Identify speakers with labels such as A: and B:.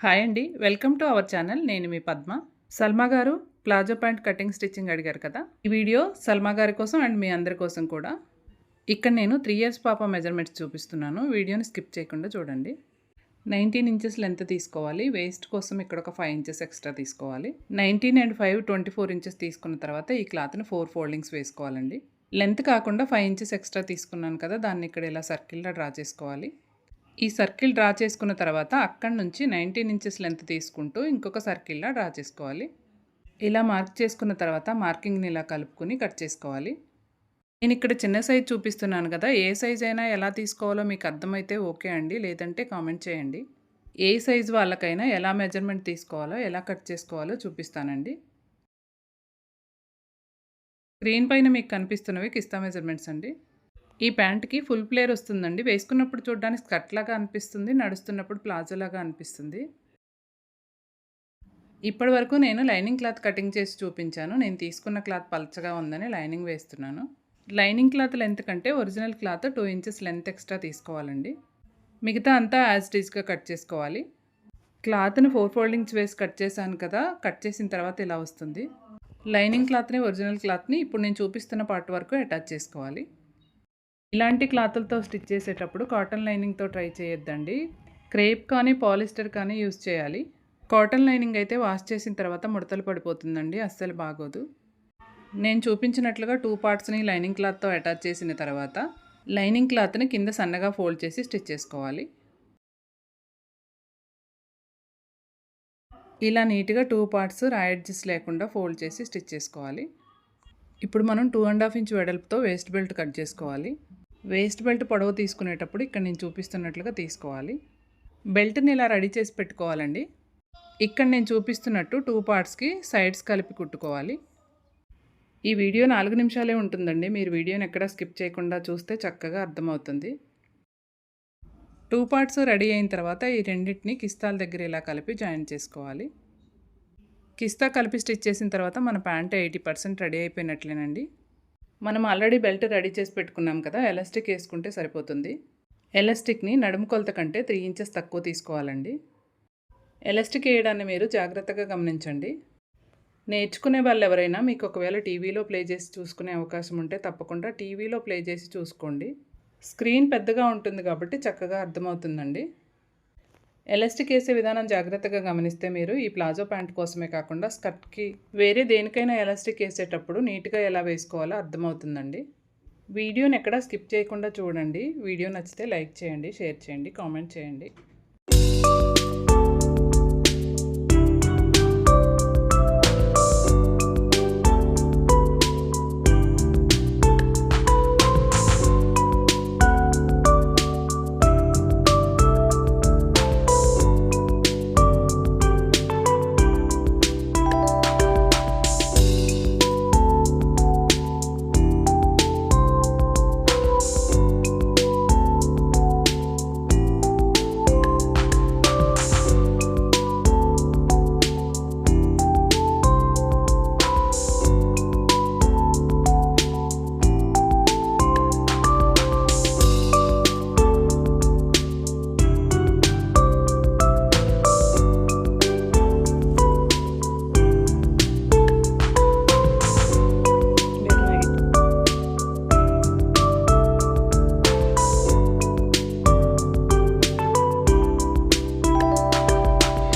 A: Hi అండి, welcome to our channel. నేను మీ పద్మ. సల్మా గారు ప్లాజో ప్యాంట్ కటింగ్ స్టిచ్చింగ్ అడిగారు కదా. ఈ వీడియో సల్మా గారి కోసం అండ్ మీ అందరి కోసం కూడా. ఇక్కడ నేను 3 years పాప మెజర్మెంట్స్ చూపిస్తున్నాను. వీడియోని స్కిప్ చేయకుండా చూడండి. 19 inches లెంత్ తీసుకోవాలి. వేస్ట్ కోసం ఇక్కడ ఒక 5 inches ఎక్స్ట్రా తీసుకోవాలి. 19 and 5 24 inches తీసుకున్న తర్వాత ఈ క్లాత్ని 4 foldings వేసుకోవాలండి. లెంత్ కాకుండా 5 inches ఎక్స్ట్రా తీసుకున్నాను కదా, దాన్ని ఇక్కడ ఇలా సర్కిల్లా డ్రా చేసుకోవాలి. ఈ సర్కిల్ డ్రా చేసుకున్న తర్వాత అక్కడి నుంచి 19 inches లెంత్ తీసుకుంటూ ఇంకొక సర్కిల్లా డ్రా చేసుకోవాలి. ఇలా మార్క్ చేసుకున్న తర్వాత మార్కింగ్ని ఇలా కలుపుకొని కట్ చేసుకోవాలి. నేను ఇక్కడ చిన్న సైజ్ చూపిస్తున్నాను కదా, ఏ సైజ్ అయినా ఎలా తీసుకోవాలో మీకు అర్థమైతే ఓకే అండి, లేదంటే కామెంట్ చేయండి. ఏ సైజ్ వాళ్ళకైనా ఎలా మెజర్మెంట్ తీసుకోవాలో, ఎలా కట్ చేసుకోవాలో చూపిస్తానండి. స్క్రీన్ పైన మీకు కనిపిస్తున్నవి కిస్తా మెజర్మెంట్స్ అండి. ఈ ప్యాంట్కి ఫుల్ ప్లేయర్ వస్తుందండి. వేసుకున్నప్పుడు చూడడానికి స్కర్ట్ లాగా అనిపిస్తుంది, నడుస్తున్నప్పుడు ప్లాజో లాగా అనిపిస్తుంది. ఇప్పటి వరకు నేను లైనింగ్ క్లాత్ కటింగ్ చేసి చూపించాను. నేను తీసుకున్న క్లాత్ పల్చగా ఉందని లైనింగ్ వేస్తున్నాను. లైనింగ్ క్లాత్ లెంత్ కంటే original cloth 2 inches length extra తీసుకోవాలండి. మిగతా అంతా యాజ్ టీజ్గా కట్ చేసుకోవాలి. క్లాత్ని 4 foldings వేసి కట్ చేశాను కదా, కట్ చేసిన తర్వాత ఇలా వస్తుంది. లైనింగ్ క్లాత్ని ఒరిజినల్ క్లాత్ని ఇప్పుడు నేను చూపిస్తున్న పార్ట్ వరకు అటాచ్ చేసుకోవాలి. ఇలాంటి క్లాతులతో స్టిచ్ చేసేటప్పుడు కాటన్ లైనింగ్తో ట్రై చేయొద్దండి. క్రేప్ కానీ పాలిస్టర్ కానీ యూస్ చేయాలి. కాటన్ లైనింగ్ అయితే వాష్ చేసిన తర్వాత ముడతలు పడిపోతుందండి, అస్సలు బాగోదు. నేను చూపించినట్లుగా 2 partsని లైనింగ్ క్లాత్తో అటాచ్ చేసిన తర్వాత లైనింగ్ క్లాత్ని కింద సన్నగా ఫోల్డ్ చేసి స్టిచ్ చేసుకోవాలి. ఇలా నీట్గా 2 parts రా ఎడ్జెస్ లేకుండా ఫోల్డ్ చేసి స్టిచ్ చేసుకోవాలి. ఇప్పుడు మనం 2.5 inch వెడల్పుతో వేస్ట్ బెల్ట్ కట్ చేసుకోవాలి. వేస్ట్ బెల్ట్ పొడవు తీసుకునేటప్పుడు ఇక్కడ నేను చూపిస్తున్నట్లుగా తీసుకోవాలి. బెల్ట్ని ఇలా రెడీ చేసి పెట్టుకోవాలండి. ఇక్కడ నేను చూపిస్తున్నట్టు 2 partsకి సైడ్స్ కలిపి కుట్టుకోవాలి. ఈ వీడియో 4 నిమిషాలే ఉంటుందండి. మీరు వీడియోని ఎక్కడ స్కిప్ చేయకుండా చూస్తే చక్కగా అర్థమవుతుంది. 2 parts రెడీ అయిన తర్వాత ఈ రెండింటిని కిస్తాల దగ్గర ఇలా కలిపి జాయిన్ చేసుకోవాలి. కిస్తా కలిపి స్టిచ్ చేసిన తర్వాత మన ప్యాంట్ 80% రెడీ అయిపోయినట్లేనండి. మనం ఆల్రెడీ బెల్ట్ రెడీ చేసి పెట్టుకున్నాం కదా, ఎలాస్టిక్ వేసుకుంటే సరిపోతుంది. ఎలాస్టిక్ని నడుము కొలత కంటే 3 inches తక్కువ తీసుకోవాలండి. ఎలాస్టిక్ వేయడాన్ని మీరు జాగ్రత్తగా గమనించండి. నేర్చుకునే వాళ్ళు ఎవరైనా మీకు ఒకవేళ టీవీలో ప్లే చేసి చూసుకునే అవకాశం ఉంటే తప్పకుండా టీవీలో ప్లే చేసి చూసుకోండి. స్క్రీన్ పెద్దగా ఉంటుంది కాబట్టి చక్కగా అర్థమవుతుందండి. ఎలాస్టిక్ వేసే విధానం జాగ్రత్తగా గమనిస్తే మీరు ఈ ప్లాజో ప్యాంట్ కోసమే కాకుండా స్కర్ట్కి వేరే దేనికైనా ఎలాస్టిక్ వేసేటప్పుడు నీట్గా ఎలా వేసుకోవాలో అర్థమవుతుందండి. వీడియోని ఎక్కడా స్కిప్ చేయకుండా చూడండి. వీడియో నచ్చితే లైక్ చేయండి, షేర్ చేయండి, కామెంట్ చేయండి.